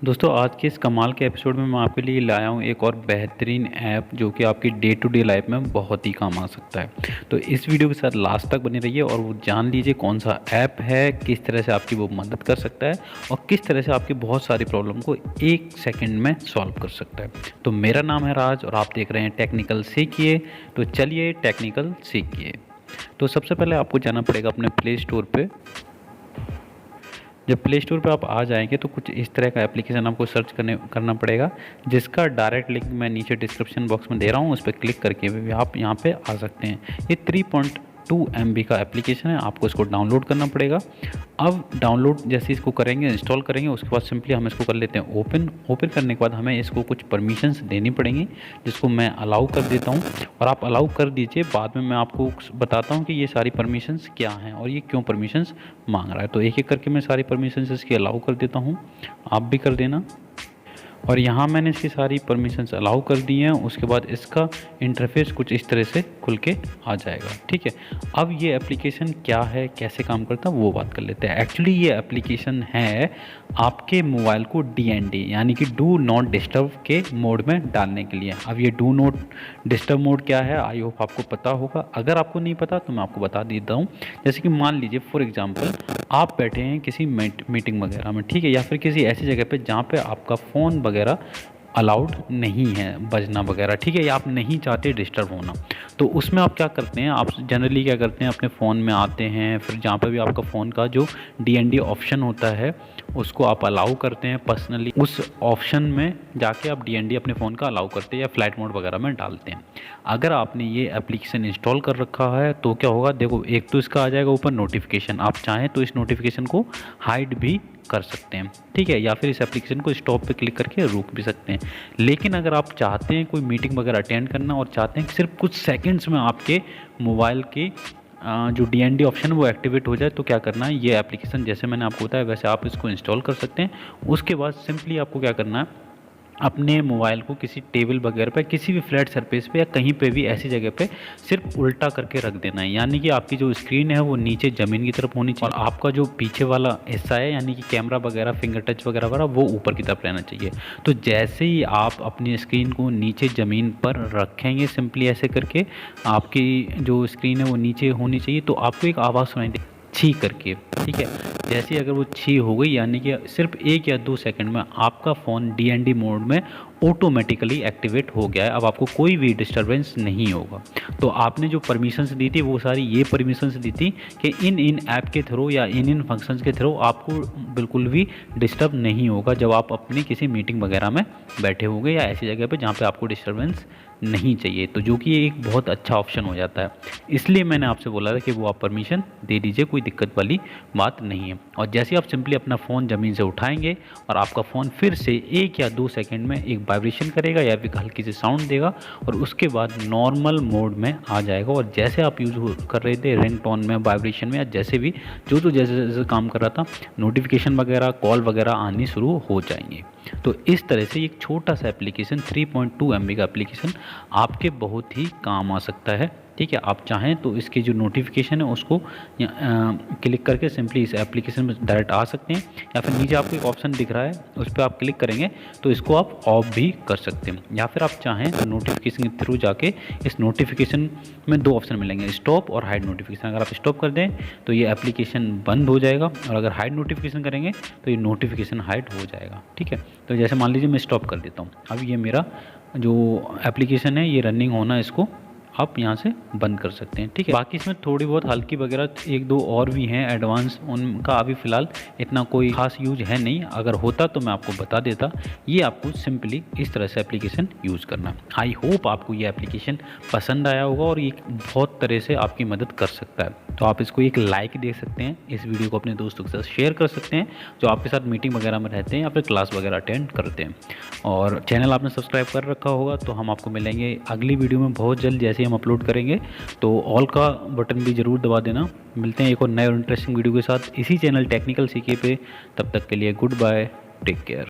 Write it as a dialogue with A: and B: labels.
A: दोस्तों आज के इस कमाल के एपिसोड में मैं आपके लिए लाया हूँ एक और बेहतरीन ऐप जो कि आपकी डे टू डे लाइफ में बहुत ही काम आ सकता है। तो इस वीडियो के साथ लास्ट तक बने रहिए और वो जान लीजिए कौन सा ऐप है, किस तरह से आपकी वो मदद कर सकता है और किस तरह से आपकी बहुत सारी प्रॉब्लम को 1 सेकंड में सॉल्व कर सकता है। तो मेरा नाम है राज और आप देख रहे हैं टेक्निकल सीखिए। तो चलिए टेक्निकल सीखिए। तो सबसे पहले आपको जाना पड़ेगा अपने प्ले स्टोर पर। जब प्ले स्टोर पे आप आ जाएंगे तो कुछ इस तरह का एप्लीकेशन आपको सर्च करना पड़ेगा, जिसका डायरेक्ट लिंक मैं नीचे डिस्क्रिप्शन बॉक्स में दे रहा हूँ। उस पर क्लिक करके भी आप यहाँ पे आ सकते हैं। ये 3.2 MB का एप्लीकेशन है, आपको इसको डाउनलोड करना पड़ेगा। अब डाउनलोड जैसे इसको करेंगे, इंस्टॉल करेंगे, उसके बाद सिंपली हम इसको कर लेते हैं ओपन करने के बाद हमें इसको कुछ परमिशंस देनी पड़ेंगी, जिसको मैं अलाउ कर देता हूँ और आप अलाउ कर दीजिए। बाद में मैं आपको बताता हूँ कि ये सारी परमिशंस क्या हैं और ये क्यों परमिशंस मांग रहा है। तो एक एक करके मैं सारी परमिशंस इसकी अलाउ कर देता हूँ, आप भी कर देना। और यहाँ मैंने इसकी सारी परमिशंस अलाउ कर दी हैं। उसके बाद इसका इंटरफेस कुछ इस तरह से खुल के आ जाएगा। ठीक है, अब ये एप्लीकेशन क्या है, कैसे काम करता है, वो बात कर लेते हैं। एक्चुअली ये एप्लीकेशन है आपके मोबाइल को DND यानी कि डू नॉट डिस्टर्ब के मोड में डालने के लिए। अब ये डू नॉट डिस्टर्ब मोड क्या है, आई होप आपको पता होगा। अगर आपको नहीं पता तो मैं आपको बता देता हूँ। जैसे कि मान लीजिए फॉर एग्जांपल आप बैठे हैं किसी मीटिंग वगैरह में, ठीक है, या फिर किसी ऐसी जगह पे जहाँ पे आपका फ़ोन वगैरह अलाउड नहीं है बजना वगैरह, ठीक है, या आप नहीं चाहते डिस्टर्ब होना। तो उसमें आप क्या करते हैं, आप जनरली क्या करते हैं, अपने फ़ोन में आते हैं, फिर जहाँ पे भी आपका फ़ोन का जो DND ऑप्शन होता है उसको आप अलाउ करते हैं पर्सनली। उस ऑप्शन में जाके आप DND अपने फ़ोन का अलाउ करते हैं या फ्लाइट मोड वगैरह में डालते हैं। अगर आपने ये एप्लीकेशन इंस्टॉल कर रखा है तो क्या होगा, देखो, एक तो इसका आ जाएगा ऊपर नोटिफिकेशन। आप चाहें तो इस नोटिफिकेशन को हाइड भी कर सकते हैं, ठीक है, या फिर इस एप्लीकेशन को स्टॉप पे क्लिक करके रोक भी सकते हैं। लेकिन अगर आप चाहते हैं कोई मीटिंग वगैरह अटेंड करना और चाहते हैं कि सिर्फ कुछ सेकंड्स में आपके मोबाइल के जो DND ऑप्शन वो एक्टिवेट हो जाए, तो क्या करना है, ये एप्लीकेशन जैसे मैंने आपको बताया वैसे आप इसको इंस्टॉल कर सकते हैं। उसके बाद सिंपली आपको क्या करना है, अपने मोबाइल को किसी टेबल वगैरह पे, किसी भी फ्लैट सरफेस पे या कहीं पे भी ऐसी जगह पे सिर्फ उल्टा करके रख देना है। यानी कि आपकी जो स्क्रीन है वो नीचे ज़मीन की तरफ होनी चाहिए और आपका जो पीछे वाला हिस्सा है यानी कि कैमरा वगैरह, फिंगर टच वगैरह वगैरह, वो ऊपर की तरफ रहना चाहिए। तो जैसे ही आप अपनी स्क्रीन को नीचे ज़मीन पर रखेंगे, सिंपली ऐसे करके आपकी जो स्क्रीन है वो नीचे होनी चाहिए, तो आपको एक आवाज़ सुनाई दे छी करके, ठीक है। जैसे अगर वो छी हो गई यानी कि सिर्फ 1 या 2 सेकंड में आपका फ़ोन DND मोड में ऑटोमेटिकली एक्टिवेट हो गया है। अब आपको कोई भी डिस्टरबेंस नहीं होगा। तो आपने जो परमिशंस दी थी वो सारी ये परमिशंस दी थी कि इन ऐप के थ्रू या इन फंक्शंस के थ्रू आपको बिल्कुल भी डिस्टर्ब नहीं होगा जब आप अपनी किसी मीटिंग वगैरह में बैठे होंगे या ऐसी जगह पे जहाँ पे आपको डिस्टर्बेंस नहीं चाहिए। तो जो कि एक बहुत अच्छा ऑप्शन हो जाता है, इसलिए मैंने आपसे बोला था कि वो आप परमिशन दे दीजिए, कोई दिक्कत वाली बात नहीं है। और जैसे आप सिंपली अपना फ़ोन ज़मीन से उठाएंगे और आपका फ़ोन फिर से 1 या 2 सेकंड में एक वाइब्रेशन करेगा या फिर हल्की सी साउंड देगा और उसके बाद नॉर्मल मोड में आ जाएगा। और जैसे आप यूज़ कर रहे थे रिंगटोन में, वाइब्रेशन में, या जैसे भी जो जैसे जैसे काम कर रहा था, नोटिफिकेशन वगैरह, कॉल वगैरह आनी शुरू हो जाएंगे। तो इस तरह से एक छोटा सा एप्लीकेशन 3.2 MB का एप्लीकेशन आपके बहुत ही काम आ सकता है, ठीक है। आप चाहें तो इसकी जो नोटिफिकेशन है उसको क्लिक करके सिंपली इस एप्लीकेशन में डायरेक्ट आ सकते हैं, या फिर नीचे आपको एक ऑप्शन दिख रहा है उस पर आप क्लिक करेंगे तो इसको आप ऑफ भी कर सकते हैं। या फिर आप चाहें तो नोटिफिकेशन के थ्रू जाके इस नोटिफिकेशन में 2 ऑप्शन मिलेंगे, स्टॉप और हाइड नोटिफिकेशन। अगर आप स्टॉप कर दें तो ये एप्लीकेशन बंद हो जाएगा और अगर हाइड नोटिफिकेशन करेंगे तो ये नोटिफिकेशन हाइड हो जाएगा, ठीक है। तो जैसे मान लीजिए मैं स्टॉप कर देता हूँ, अब ये मेरा जो एप्लीकेशन है ये रनिंग होना, इसको आप यहाँ से बंद कर सकते हैं, ठीक है। बाकी इसमें थोड़ी बहुत हल्की वगैरह 1-2 और भी हैं एडवांस, उनका अभी फ़िलहाल इतना कोई खास यूज है नहीं। अगर होता तो मैं आपको बता देता। ये आपको सिंपली इस तरह से एप्लीकेशन यूज़ करना है। आई होप आपको ये एप्लीकेशन पसंद आया होगा और ये बहुत तरह से आपकी मदद कर सकता है। तो आप इसको एक लाइक दे सकते हैं, इस वीडियो को अपने दोस्तों के साथ शेयर कर सकते हैं जो आपके साथ मीटिंग वगैरह में रहते हैं या फिर क्लास वगैरह अटेंड करते हैं। और चैनल आपने सब्सक्राइब कर रखा होगा तो हम आपको मिलेंगे अगली वीडियो में बहुत जल्द, जैसे हम अपलोड करेंगे। तो ऑल का बटन भी ज़रूर दबा देना। मिलते हैं एक और नए और इंटरेस्टिंग वीडियो के साथ इसी चैनल टेक्निकल सीखे पे। तब तक के लिए गुड बाय, टेक केयर।